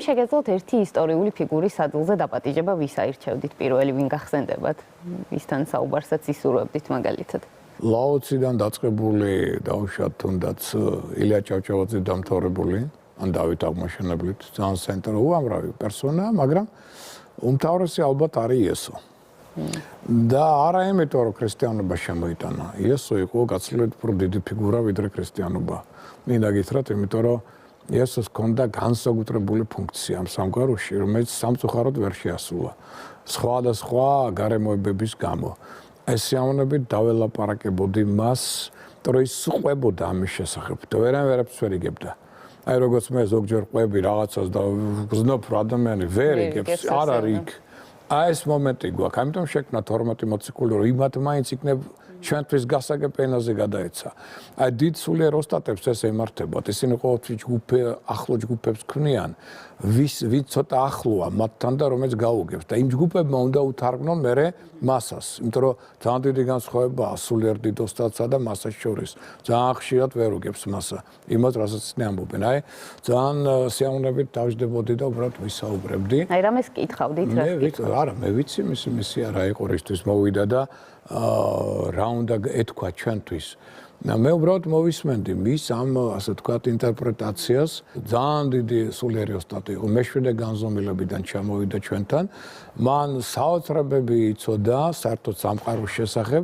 შეგეძლოთ ერთი ისტორიული ფიგურის საძილზე დაპატიჟება, ვის აირჩევდით პირველი, ვინ გახსენდებათ? ვისთან საუბარსაც ისურვებდით მაგალითად? ლაოციდან დაწყებული დაუშვათ თუნდაც ილია ჭავჭავაძე დამთავრებული, ან დავით აღმაშენებლით, ძალიან ცენტრალური უამრავი პერსონა, მაგრამ უმთავრესი ალბათ არის იესო. და არა იმიტომ, რომ ქრისტიანობა შემოიტანა. იესო იყო გაცილებით უფრო დიდი ფიგურა, ვიდრე ქრისტიანობა. მინდა გითხრათ, იმიტომ რომ იესოს ჰქონდა განსაკუთრებული ფუნქცია ამ სამყაროში, რომელიც სამწუხაროდ ვერ შეასრულა. სხვადასხვა გარემოებების გამო. ეს სიამოვნებით დაველაპარაკებოდი მას, რომ ის ყვებოდა ამის შესახებ. ვერაფერს ვერ იგებდა. აი როგორც მე ზოგჯერ ყვები რაღაცას და გზნობ რომ ადამიანი ვერ იგებს, არ არის იქ. აი ეს მომენტი გვაქვს. ამიტომ შექმნა 12 მოციქული, რომ იმათ მაინც იქნებ ჩვენთვის გასაგებ ენაზე გადაეცა. აი დიდ სულიერ ოსტატებს ეს ემართებათ. ისინი ყოველთვის ახლო ჯგუფებს ქმნიან, ვინც ცოტა ახლოა მათთან და რომელიც გაუგებს და იმ ჯგუფებმა უნდა უთარგმნონ მერე მასას, იმიტომ რომ ძალიან დიდი განსხვავებაა სულიერ დიდ ოსტატსა და მასას შორის. ძალიან ხშირად ვერ უგებს მასა. იმას რასაც ისინი ამბობენ. აი ძალიან სიამოვნებით დავждდებოდი და უბრალოდ ვისაუბრებდი. აი რამეს კითხავდით რა? არა, მე ვიცი მისი არა იყო რისთვის მოვიდა და რა უნდა ეთქვა ჩვენთვის. მე უბრალოდ მოვისმენდი მის ამ ასე ვთქვათ ინტერპრეტაციას. ძალიან დიდი სულიერი ოსტატი იყო. მეშვიდე განზომილებიდან ჩამოვიდა ჩვენთან. მან საოცრებები იცოდა საერთოდ სამყაროს შესახებ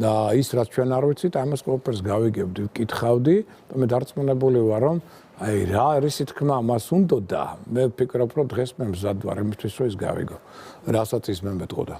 და ის რაც ჩვენ არ ვიცით, ამას ყველაფერს გავიგებდი, ვკითხავდი და მე დარწმუნებული ვარ, რომ აი რა რისი თქმა მას უნდოდა. მე ვფიქრობ, რომ დღეს მე მზად ვარ იმისთვის, რომ ის გავიგო. რასაც ის მე მეტყოდა.